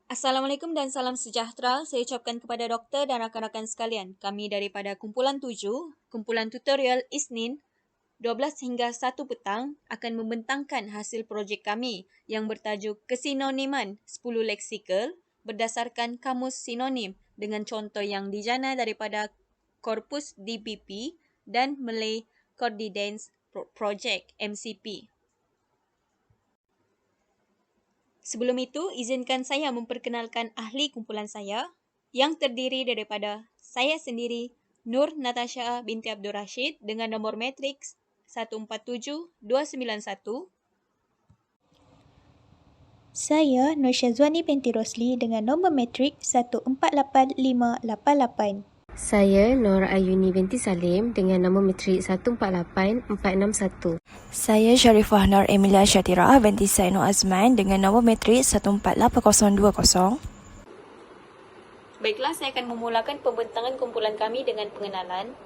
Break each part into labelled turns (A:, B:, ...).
A: Assalamualaikum dan salam sejahtera. Saya ucapkan kepada doktor dan rakan-rakan sekalian. Kami daripada kumpulan 7, kumpulan tutorial Isnin 12 hingga 1 petang akan membentangkan hasil projek kami yang bertajuk Kesinoniman 10 Leksikal berdasarkan kamus sinonim dengan contoh yang dijana daripada Korpus DPP dan Malay Coordinates Project MCP. Sebelum itu, izinkan saya memperkenalkan ahli kumpulan saya yang terdiri daripada saya sendiri, Nur Natasha binti Abdul Rashid dengan nombor matriks 147291.
B: Saya Nur Syazwani binti Rosli dengan nombor matrik 148588.
C: Saya Nur Ayuni binti Salim dengan nombor matrik 148461.
D: Saya Sharifah Nur Emilia Syatira binti Sainu Azman dengan nombor matrik 148020.
A: Baiklah, saya akan memulakan pembentangan kumpulan kami dengan pengenalan.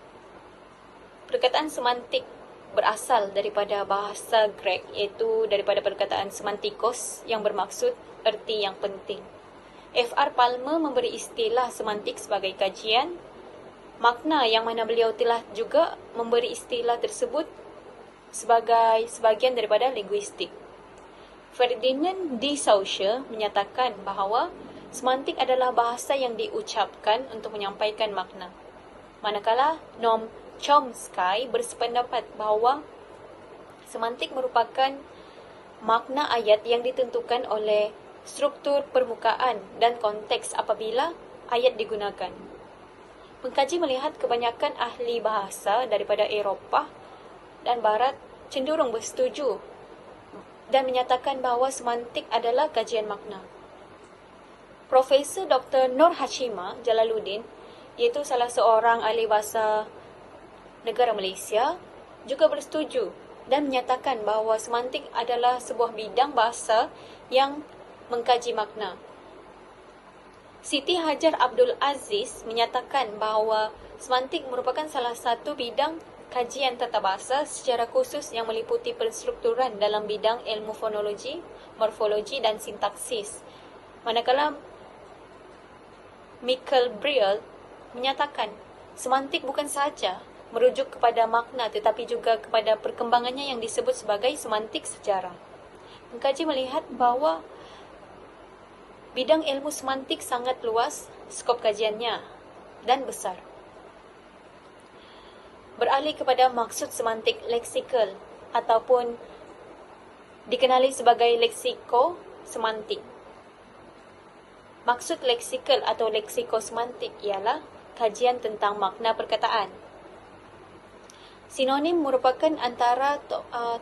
A: Perkataan semantik berasal daripada bahasa Grek, iaitu daripada perkataan semantikos yang bermaksud erti yang penting. F.R. Palmer memberi istilah semantik sebagai kajian makna, yang mana beliau telah juga memberi istilah tersebut sebagai sebahagian daripada linguistik. Ferdinand de Saussure menyatakan bahawa semantik adalah bahasa yang diucapkan untuk menyampaikan makna. Manakala Noam Chomsky bersependapat bahawa semantik merupakan makna ayat yang ditentukan oleh struktur permukaan dan konteks apabila ayat digunakan. Pengkaji melihat kebanyakan ahli bahasa daripada Eropah dan Barat cenderung bersetuju dan menyatakan bahawa semantik adalah kajian makna. Profesor Dr. Nur Hashima Jalaluddin, iaitu salah seorang ahli bahasa negara Malaysia, juga bersetuju dan menyatakan bahawa semantik adalah sebuah bidang bahasa yang mengkaji makna. Siti Hajar Abdul Aziz menyatakan bahawa semantik merupakan salah satu bidang kajian tata bahasa secara khusus yang meliputi penstrukturan dalam bidang ilmu fonologi, morfologi dan sintaksis. Manakala Michael Briel menyatakan semantik bukan sahaja merujuk kepada makna tetapi juga kepada perkembangannya yang disebut sebagai semantik sejarah. Pengkaji melihat bahawa bidang ilmu semantik sangat luas skop kajiannya dan besar. Beralih kepada maksud semantik leksikal ataupun dikenali sebagai leksikosemantik. Maksud leksikal atau leksikosemantik ialah kajian tentang makna perkataan. Sinonim merupakan antara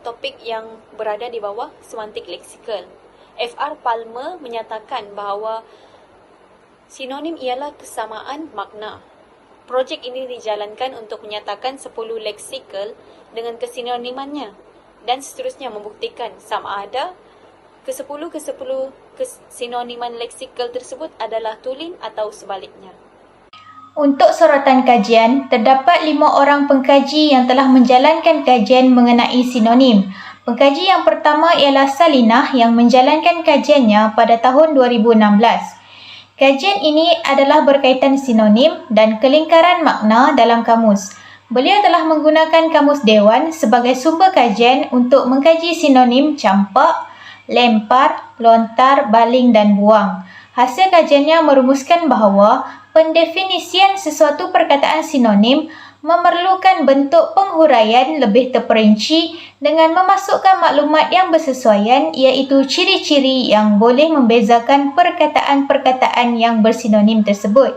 A: topik yang berada di bawah semantik leksikal. F.R. Palmer menyatakan bahawa sinonim ialah kesamaan makna. Projek ini dijalankan untuk menyatakan 10 leksikal dengan kesinonimannya dan seterusnya membuktikan sama ada ke-10 kesinoniman leksikal tersebut adalah tulen atau sebaliknya.
B: Untuk sorotan kajian, terdapat 5 orang pengkaji yang telah menjalankan kajian mengenai sinonim. Pengkaji yang pertama ialah Salinah yang menjalankan kajiannya pada tahun 2016. Kajian ini adalah berkaitan sinonim dan kelingkaran makna dalam kamus. Beliau telah menggunakan kamus Dewan sebagai sumber kajian untuk mengkaji sinonim campak, lempar, lontar, baling dan buang. Hasil kajiannya merumuskan bahawa pendefinisian sesuatu perkataan sinonim memerlukan bentuk penghuraian lebih terperinci dengan memasukkan maklumat yang bersesuaian, iaitu ciri-ciri yang boleh membezakan perkataan-perkataan yang bersinonim tersebut.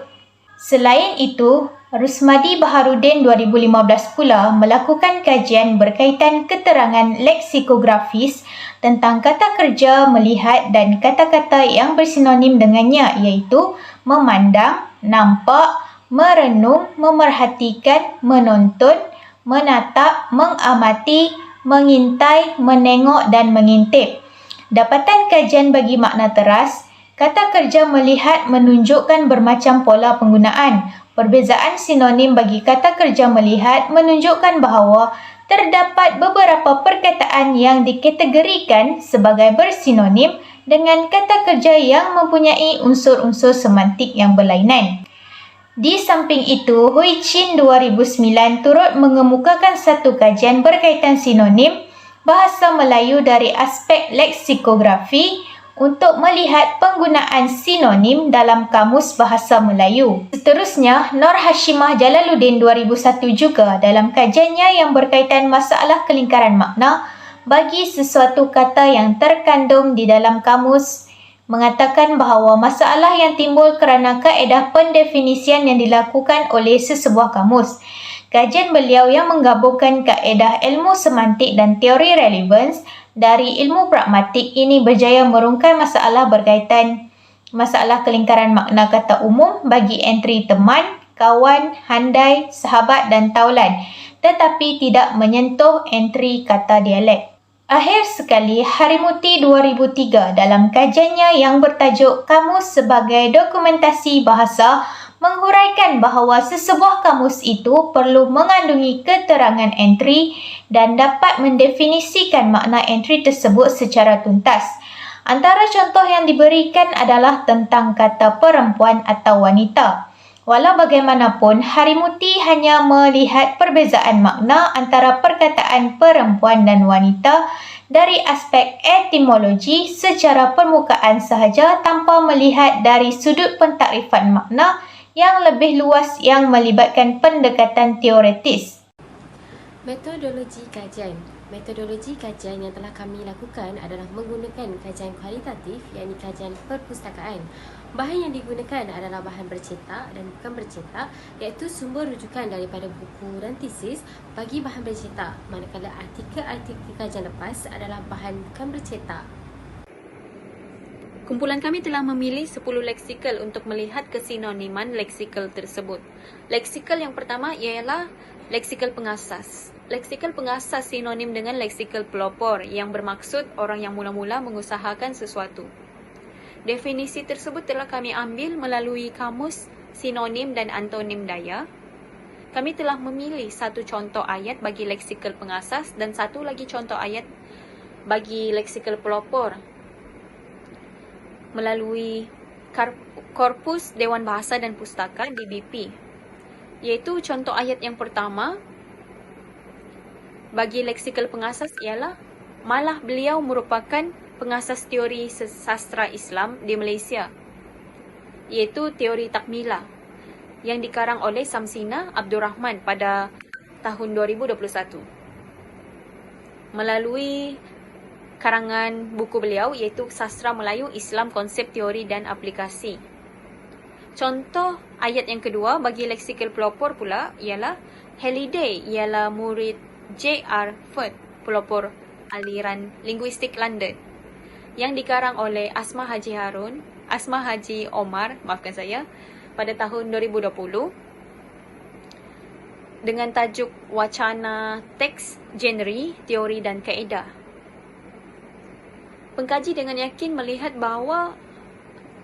B: Selain itu, Rusmadi Baharudin 2015 pula melakukan kajian berkaitan keterangan leksikografis tentang kata kerja melihat dan kata-kata yang bersinonim dengannya, iaitu memandang, nampak, merenung, memerhatikan, menonton, menatap, mengamati, mengintai, menengok dan mengintip. Dapatan kajian bagi makna teras, kata kerja melihat menunjukkan bermacam pola penggunaan. Perbezaan sinonim bagi kata kerja melihat menunjukkan bahawa terdapat beberapa perkataan yang dikategorikan sebagai bersinonim dengan kata kerja yang mempunyai unsur-unsur semantik yang berlainan. Di samping itu, Hui Chin 2009 turut mengemukakan satu kajian berkaitan sinonim bahasa Melayu dari aspek leksikografi untuk melihat penggunaan sinonim dalam Kamus Bahasa Melayu. Seterusnya, Nur Hashimah Jalaluddin 2001 juga dalam kajiannya yang berkaitan masalah kelingkaran makna bagi sesuatu kata yang terkandung di dalam kamus mengatakan bahawa masalah yang timbul kerana kaedah pendefinisian yang dilakukan oleh sesebuah kamus. Kajian beliau yang menggabungkan kaedah ilmu semantik dan teori relevance dari ilmu pragmatik ini berjaya merungkai masalah berkaitan masalah kelingkaran makna kata umum bagi entry teman, kawan, handai, sahabat dan taulan, tetapi tidak menyentuh entry kata dialek. Akhir sekali, Harimuti 2003 dalam kajiannya yang bertajuk Kamus sebagai Dokumentasi Bahasa menghuraikan bahawa sesebuah kamus itu perlu mengandungi keterangan entry dan dapat mendefinisikan makna entry tersebut secara tuntas. Antara contoh yang diberikan adalah tentang kata perempuan atau wanita. Walau bagaimanapun, Harimuti hanya melihat perbezaan makna antara perkataan perempuan dan wanita dari aspek etimologi secara permukaan sahaja tanpa melihat dari sudut pentakrifan makna yang lebih luas yang melibatkan pendekatan teoretis.
C: Metodologi kajian. Metodologi kajian yang telah kami lakukan adalah menggunakan kajian kualitatif, iaitu kajian perpustakaan. Bahan yang digunakan adalah bahan bercetak dan bukan bercetak, iaitu sumber rujukan daripada buku dan tesis bagi bahan bercetak, manakala artikel-artikel kajian lepas adalah bahan bukan bercetak.
A: Kumpulan kami telah memilih 10 leksikal untuk melihat kesinoniman leksikal tersebut. Leksikal yang pertama ialah leksikal pengasas. Leksikal pengasas sinonim dengan leksikal pelopor yang bermaksud orang yang mula-mula mengusahakan sesuatu. Definisi tersebut telah kami ambil melalui kamus sinonim dan antonim daya. Kami telah memilih satu contoh ayat bagi leksikal pengasas dan satu lagi contoh ayat bagi leksikal pelopor melalui Korpus Dewan Bahasa dan Pustaka DBP, iaitu contoh ayat yang pertama bagi leksikal pengasas ialah malah beliau merupakan pengasas teori sastra Islam di Malaysia, iaitu teori takmila yang dikarang oleh Samsina Abdul Rahman pada tahun 2021 melalui karangan buku beliau iaitu Sastra Melayu Islam Konsep Teori dan Aplikasi. Contoh ayat yang kedua bagi leksikal pelopor pula ialah Halliday ialah murid J.R. Ford, pelopor aliran linguistik London, yang dikarang oleh Asma Haji Omar, maafkan saya, pada tahun 2020 dengan tajuk Wacana Teks, Genre, Teori dan Kaedah. Pengkaji dengan yakin melihat bahawa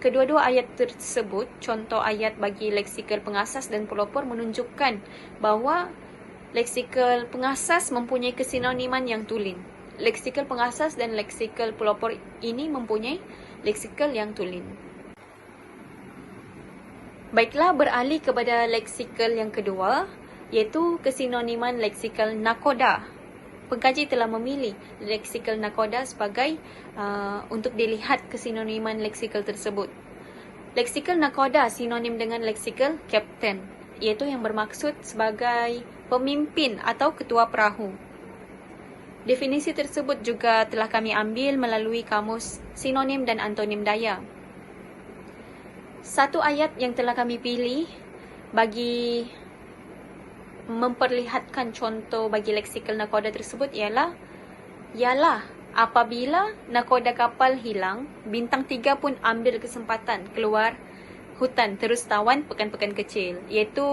A: kedua-dua ayat tersebut, contoh ayat bagi leksikal pengasas dan pelopor, menunjukkan bahawa leksikal pengasas mempunyai kesinoniman yang tulen. Leksikal pengasas dan leksikal pelopor ini mempunyai leksikal yang tulen. Baiklah, beralih kepada leksikal yang kedua, iaitu kesinoniman leksikal nakoda. Pengkaji telah memilih leksikal nakoda sebagai untuk dilihat kesinoniman leksikal tersebut. Leksikal nakoda sinonim dengan leksikal kapten, iaitu yang bermaksud sebagai pemimpin atau ketua perahu. Definisi tersebut juga telah kami ambil melalui kamus sinonim dan antonim daya. Satu ayat yang telah kami pilih bagi memperlihatkan contoh bagi leksikal nakoda tersebut ialah apabila nakoda kapal hilang, bintang 3 pun ambil kesempatan keluar hutan terus tawan pekan-pekan kecil, iaitu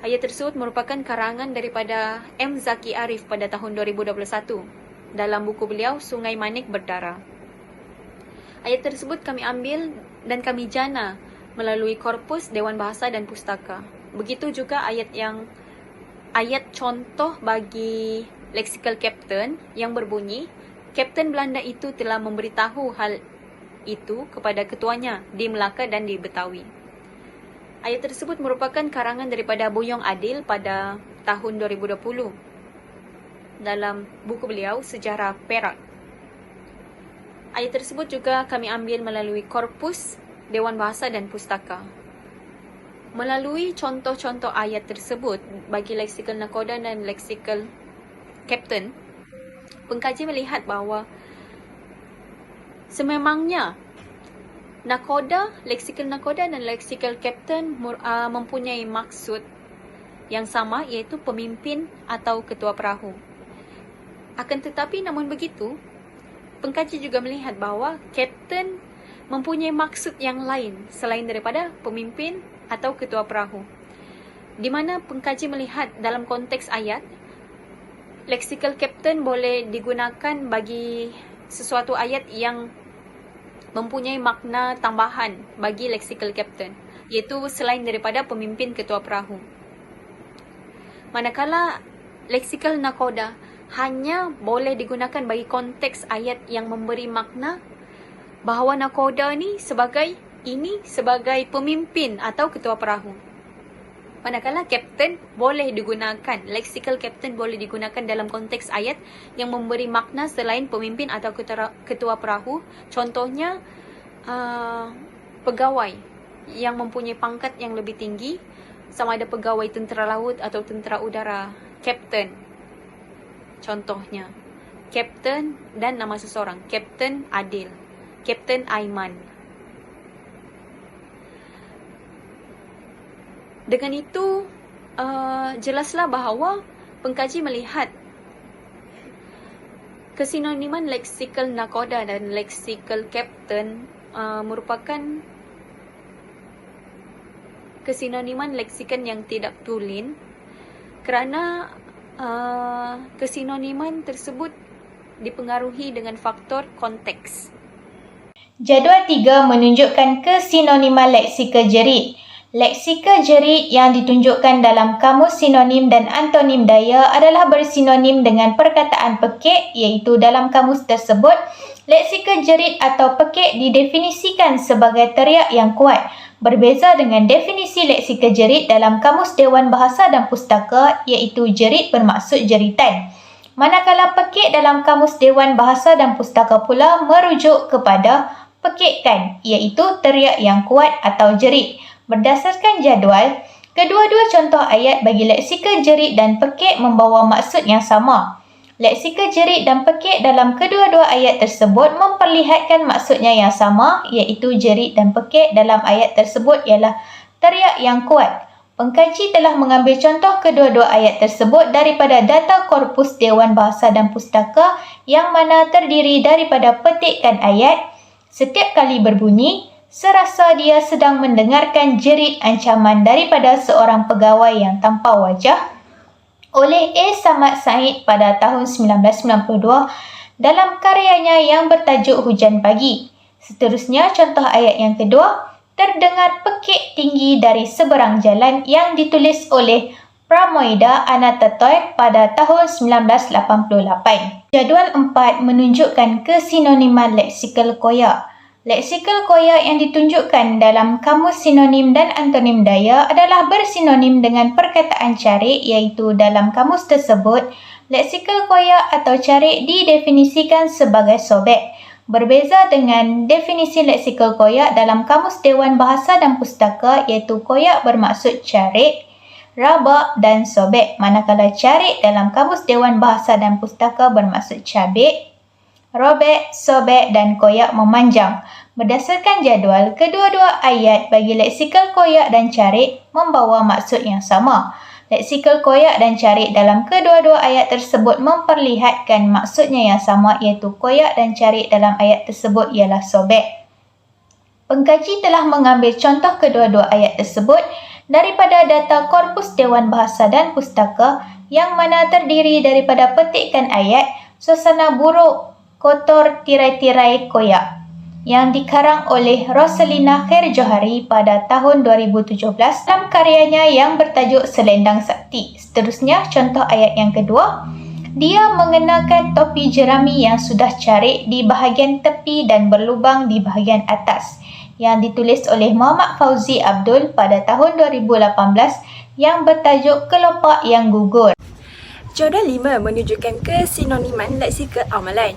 A: ayat tersebut merupakan karangan daripada M. Zaki Arif pada tahun 2021 dalam buku beliau Sungai Manik Berdarah. Ayat tersebut kami ambil dan kami jana melalui Korpus Dewan Bahasa dan Pustaka. Begitu juga ayat contoh bagi leksikal kapten yang berbunyi Kapten Belanda itu telah memberitahu hal itu kepada ketuanya di Melaka dan di Betawi. Ayat tersebut merupakan karangan daripada Boyong Adil pada tahun 2020 dalam buku beliau Sejarah Perak. Ayat tersebut juga kami ambil melalui korpus Dewan Bahasa dan Pustaka. Melalui contoh-contoh ayat tersebut bagi leksikal nakoda dan leksikal kapten, pengkaji melihat bahawa sememangnya leksikal nakoda dan leksikal kapten mempunyai maksud yang sama, iaitu pemimpin atau ketua perahu. Akan tetapi namun begitu, pengkaji juga melihat bahawa kapten mempunyai maksud yang lain selain daripada pemimpin atau ketua perahu. Di mana pengkaji melihat dalam konteks ayat, leksikal kapten boleh digunakan bagi sesuatu ayat yang mempunyai makna tambahan bagi leksikal kapten, iaitu selain daripada pemimpin ketua perahu. Manakala leksikal nakoda hanya boleh digunakan bagi konteks ayat yang memberi makna bahawa nakoda ni sebagai pemimpin atau ketua perahu. Manakala kapten boleh digunakan, leksikal kapten boleh digunakan dalam konteks ayat yang memberi makna selain pemimpin atau ketua perahu. Contohnya pegawai yang mempunyai pangkat yang lebih tinggi, sama ada pegawai tentera laut atau tentera udara, kapten. Contohnya, kapten dan nama seseorang, Kapten Adil, Kapten Aiman. Dengan itu, jelaslah bahawa pengkaji melihat kesinoniman leksikal nakoda dan leksikal kapten merupakan kesinoniman leksikal yang tidak tulen, kerana kesinoniman tersebut dipengaruhi dengan faktor konteks.
B: Jadual 3 menunjukkan kesinoniman leksikal jerit. Leksikal jerit yang ditunjukkan dalam kamus sinonim dan antonim daya adalah bersinonim dengan perkataan pekik, iaitu dalam kamus tersebut, leksikal jerit atau pekik didefinisikan sebagai teriak yang kuat. Berbeza dengan definisi leksikal jerit dalam Kamus Dewan Bahasa dan Pustaka, iaitu jerit bermaksud jeritan. Manakala pekik dalam Kamus Dewan Bahasa dan Pustaka pula merujuk kepada pekikan, iaitu teriak yang kuat atau jerit. Berdasarkan jadual, kedua-dua contoh ayat bagi leksikal jerit dan pekik membawa maksud yang sama. Leksikal jerit dan pekik dalam kedua-dua ayat tersebut memperlihatkan maksudnya yang sama, iaitu jerit dan pekik dalam ayat tersebut ialah teriak yang kuat. Pengkaji telah mengambil contoh kedua-dua ayat tersebut daripada data korpus Dewan Bahasa dan Pustaka yang mana terdiri daripada petikan ayat. Setiap kali berbunyi, serasa dia sedang mendengarkan jerit ancaman daripada seorang pegawai yang tanpa wajah, oleh A. Samad Said pada tahun 1992 dalam karyanya yang bertajuk Hujan Pagi. Seterusnya, contoh ayat yang kedua, terdengar pekik tinggi dari seberang jalan yang ditulis oleh Pramoida Anatatoy pada tahun 1988. Jadual 4 menunjukkan kesinoniman leksikal koyak. Leksikal koyak yang ditunjukkan dalam kamus sinonim dan antonim daya adalah bersinonim dengan perkataan carik, iaitu dalam kamus tersebut, leksikal koyak atau carik didefinisikan sebagai sobek. Berbeza dengan definisi leksikal koyak dalam Kamus Dewan Bahasa dan Pustaka, iaitu koyak bermaksud carik, rabak dan sobek, manakala carik dalam Kamus Dewan Bahasa dan Pustaka bermaksud cabik, robek, sobek dan koyak memanjang. Berdasarkan jadual, kedua-dua ayat bagi leksikal koyak dan carik membawa maksud yang sama. Leksikal koyak dan carik dalam kedua-dua ayat tersebut memperlihatkan maksudnya yang sama, iaitu koyak dan carik dalam ayat tersebut ialah sobek. Pengkaji telah mengambil contoh kedua-dua ayat tersebut daripada data korpus Dewan Bahasa dan Pustaka yang mana terdiri daripada petikan ayat Suasana Buruk Kotor Tirai-Tirai Koyak yang dikarang oleh Rosalina Khair Johari pada tahun 2017 dalam karyanya yang bertajuk Selendang Sakti. Seterusnya, contoh ayat yang kedua, Dia mengenakan topi jerami yang sudah carik di bahagian tepi dan berlubang di bahagian atas, yang ditulis oleh Muhammad Fauzi Abdul pada tahun 2018 yang bertajuk Kelopak yang Gugur.
D: Jadual 5 menunjukkan kesinoniman leksika amalan.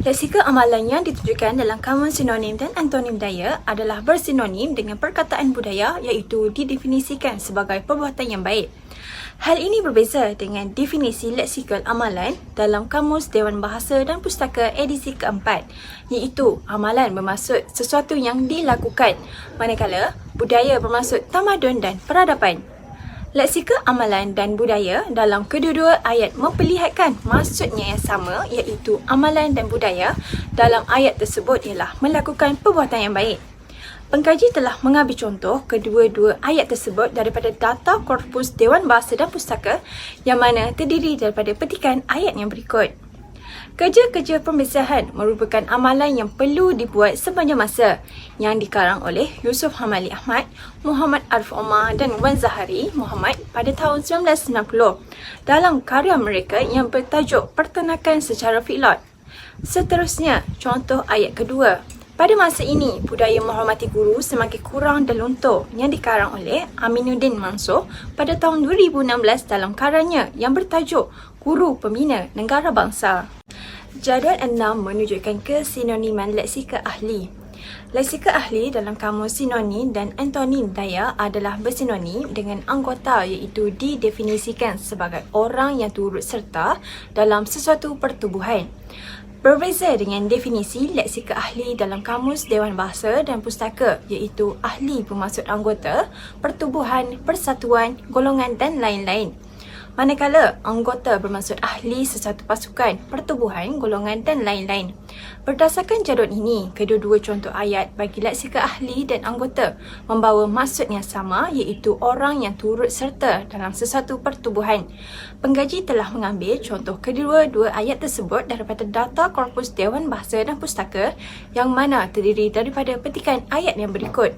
D: Leksika amalan yang ditujukan dalam kamus sinonim dan antonim daya adalah bersinonim dengan perkataan budaya, iaitu didefinisikan sebagai perbuatan yang baik. Hal ini berbeza dengan definisi leksikal amalan dalam Kamus Dewan Bahasa dan Pustaka edisi keempat, iaitu amalan bermaksud sesuatu yang dilakukan, manakala budaya bermaksud tamadun dan peradaban. Leksika amalan dan budaya dalam kedua-dua ayat memperlihatkan maksudnya yang sama, iaitu amalan dan budaya dalam ayat tersebut ialah melakukan perbuatan yang baik. Pengkaji telah mengambil contoh kedua-dua ayat tersebut daripada data korpus Dewan Bahasa dan Pustaka yang mana terdiri daripada petikan ayat yang berikut. Kerja-kerja pembersihan merupakan amalan yang perlu dibuat sepanjang masa yang dikarang oleh Yusuf Hamali Ahmad, Muhammad Arif Omar dan Wan Zahari Muhammad pada tahun 1990 dalam karya mereka yang bertajuk Pertanakan Secara Fi'lat. Seterusnya, contoh ayat kedua. Pada masa ini, budaya menghormati guru semakin kurang dan luntur yang dikarang oleh Aminuddin Mansur pada tahun 2016 dalam karyanya yang bertajuk Guru Pembina Negara Bangsa. Jadual 6 menunjukkan kesinoniman leksika ahli. Leksika ahli dalam kamus sinonim dan antonim daya adalah bersinonim dengan anggota, iaitu didefinisikan sebagai orang yang turut serta dalam sesuatu pertubuhan. Berbeza dengan definisi leksika ahli dalam Kamus Dewan Bahasa dan Pustaka, iaitu ahli bermaksud anggota, pertubuhan, persatuan, golongan dan lain-lain. Manakala anggota bermaksud ahli sesuatu pasukan, pertubuhan, golongan dan lain-lain. Berdasarkan jadual ini, kedua-dua contoh ayat bagi leksika ahli dan anggota membawa maksud yang sama, iaitu orang yang turut serta dalam sesuatu pertubuhan. Pengkaji telah mengambil contoh kedua-dua ayat tersebut daripada data korpus Dewan Bahasa dan Pustaka yang mana terdiri daripada petikan ayat yang berikut.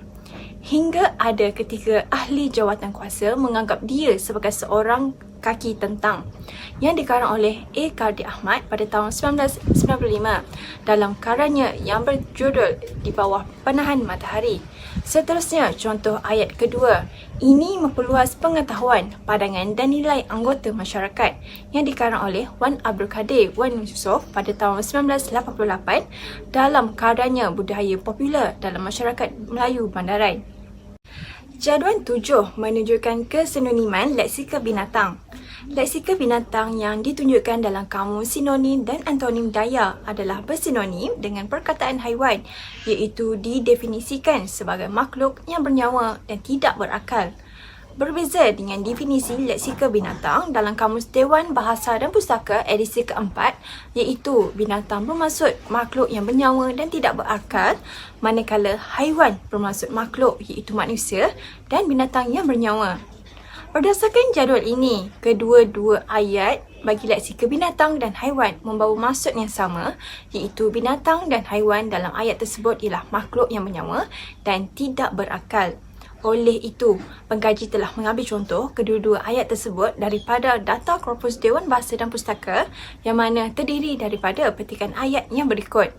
D: Hingga ada ketika ahli jawatan kuasa menganggap dia sebagai seorang kaki tentang yang dikarang oleh A. Kardi Ahmad pada tahun 1995 dalam karyanya yang berjudul Di Bawah Penahan Matahari. Seterusnya, contoh ayat kedua. Ini memperluas pengetahuan, pandangan dan nilai anggota masyarakat yang dikarang oleh Wan Abdul Kadir Wan Yusof pada tahun 1988 dalam karyanya Budaya Popular dalam Masyarakat Melayu Bandaran. Jadual 7 menunjukkan kesinoniman leksika binatang. Leksika binatang yang ditunjukkan dalam kamus sinonim dan antonim daya adalah bersinonim dengan perkataan haiwan, iaitu didefinisikan sebagai makhluk yang bernyawa dan tidak berakal. Berbeza dengan definisi leksika binatang dalam Kamus Dewan Bahasa dan Pustaka edisi keempat, iaitu binatang bermaksud makhluk yang bernyawa dan tidak berakal, manakala haiwan bermaksud makhluk iaitu manusia dan binatang yang bernyawa. Berdasarkan jadual ini, kedua-dua ayat bagi leksika binatang dan haiwan membawa maksud yang sama, iaitu binatang dan haiwan dalam ayat tersebut ialah makhluk yang bernyawa dan tidak berakal. Oleh itu, pengkaji telah mengambil contoh kedua-dua ayat tersebut daripada data korpus Dewan Bahasa dan Pustaka yang mana terdiri daripada petikan ayat yang berikut.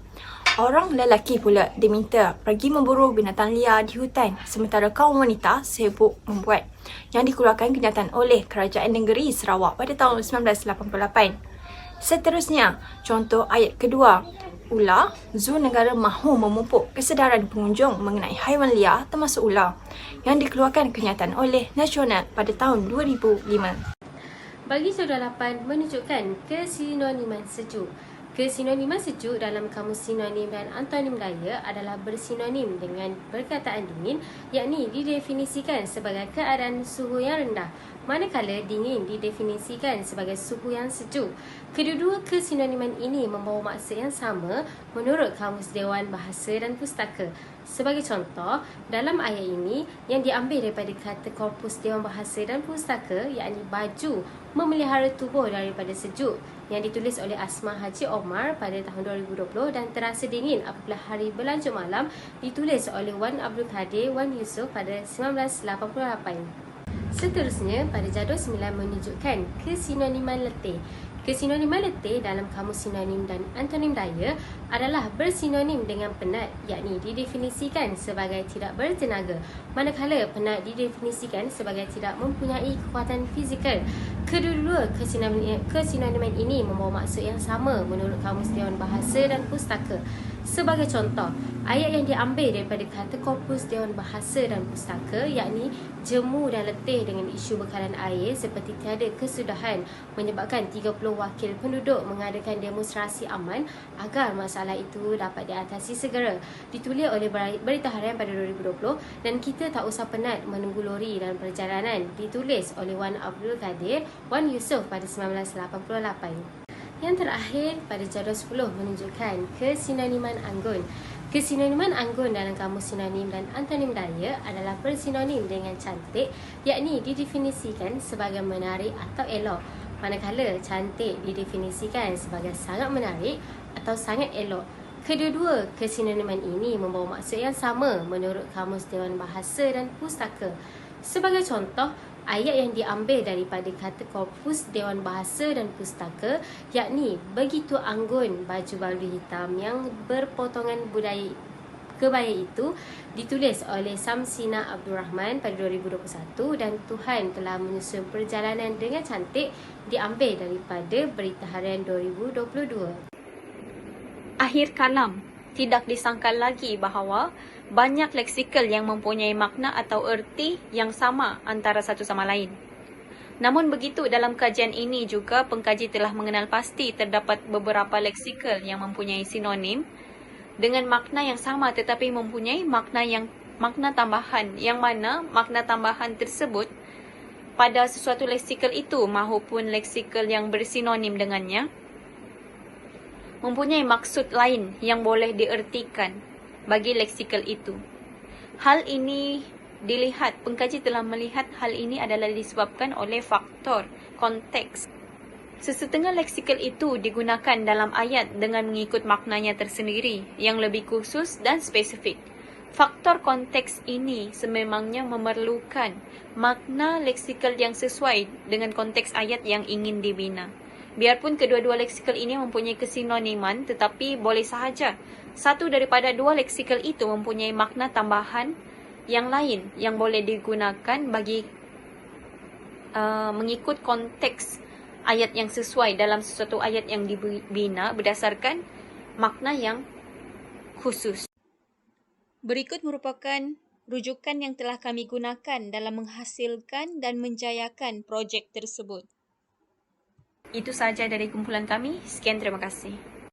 D: Orang lelaki pula diminta pergi memburu binatang liar di hutan sementara kaum wanita sibuk membuat, yang dikeluarkan kenyataan oleh Kerajaan Negeri Sarawak pada tahun 1988. Seterusnya, contoh ayat kedua. Ular, zoo negara mahu memupuk kesedaran pengunjung mengenai haiwan liar termasuk ular yang dikeluarkan kenyataan oleh Nasional pada tahun 2005.
C: Bagi jadual 8 menunjukkan kesinoniman sejuk. Kesinoniman sejuk dalam kamus sinonim dan antonim daya adalah bersinonim dengan perkataan dingin, yakni didefinisikan sebagai keadaan suhu yang rendah, manakala dingin didefinisikan sebagai suhu yang sejuk. Kedua-dua kesinoniman ini membawa maksud yang sama menurut Kamus Dewan Bahasa dan Pustaka. Sebagai contoh, dalam ayat ini yang diambil daripada kata korpus Dewan Bahasa dan Pustaka, yakni baju memelihara tubuh daripada sejuk, yang ditulis oleh Asma Haji Omar pada tahun 2020 dan terasa dingin apabila hari berlanjut malam, ditulis oleh Wan Abdul Kadir Wan Yusof pada 1988. Seterusnya, pada jadual 9 menunjukkan kesinoniman letih. Kesinoniman letih dalam Kamus Sinonim dan Antonim Daya adalah bersinonim dengan penat, yakni didefinisikan sebagai tidak bertenaga, manakala penat didefinisikan sebagai tidak mempunyai kekuatan fizikal. Kedua-dua kesinoniman ini membawa maksud yang sama menurut Kamus Dewan Bahasa dan Pustaka. Sebagai contoh, ayat yang diambil daripada kata korpus Dewan Bahasa dan Pustaka, yakni jemu dan letih dengan isu bekalan air seperti tiada kesudahan menyebabkan 30 wakil penduduk mengadakan demonstrasi aman agar masalah itu dapat diatasi segera. Ditulis oleh Berita Harian pada 2020. Dan kita tak usah penat menunggu lori dalam perjalanan, ditulis oleh Wan Abdul Kadir, Wan Yusof pada 1988. Yang terakhir pada jadual 10 menunjukkan kesinoniman anggun. Kesinoniman anggun dalam Kamus Sinonim dan Antonim Daya adalah bersinonim dengan cantik, yakni didefinisikan sebagai menarik atau elok, manakala cantik didefinisikan sebagai sangat menarik atau sangat elok. Kedua-dua kesinoniman ini membawa maksud yang sama menurut Kamus Dewan Bahasa dan Pustaka. Sebagai contoh, ayat yang diambil daripada kata korpus Dewan Bahasa dan Pustaka, yakni begitu anggun baju balu hitam yang berpotongan kebaya itu, ditulis oleh Samsina Abdul Rahman pada 2021, dan Tuhan telah menyusun perjalanan dengan cantik diambil daripada Berita Harian 2022.
A: Akhir kalam, tidak disangkal lagi bahawa banyak leksikal yang mempunyai makna atau erti yang sama antara satu sama lain. Namun begitu, dalam kajian ini juga pengkaji telah mengenal pasti terdapat beberapa leksikal yang mempunyai sinonim dengan makna yang sama tetapi mempunyai makna tambahan, yang mana makna tambahan tersebut pada sesuatu leksikal itu maupun leksikal yang bersinonim dengannya mempunyai maksud lain yang boleh diertikan bagi leksikal itu. Hal ini pengkaji telah melihat hal ini adalah disebabkan oleh faktor konteks. Sesetengah leksikal itu digunakan dalam ayat dengan mengikut maknanya tersendiri yang lebih khusus dan spesifik. Faktor konteks ini sememangnya memerlukan makna leksikal yang sesuai dengan konteks ayat yang ingin dibina. Biarpun kedua-dua leksikal ini mempunyai kesinoniman, tetapi boleh sahaja satu daripada dua leksikal itu mempunyai makna tambahan yang lain yang boleh digunakan bagi mengikut konteks ayat yang sesuai dalam sesuatu ayat yang dibina berdasarkan makna yang khusus. Berikut merupakan rujukan yang telah kami gunakan dalam menghasilkan dan menjayakan projek tersebut. Itu sahaja dari kumpulan kami. Sekian, terima kasih.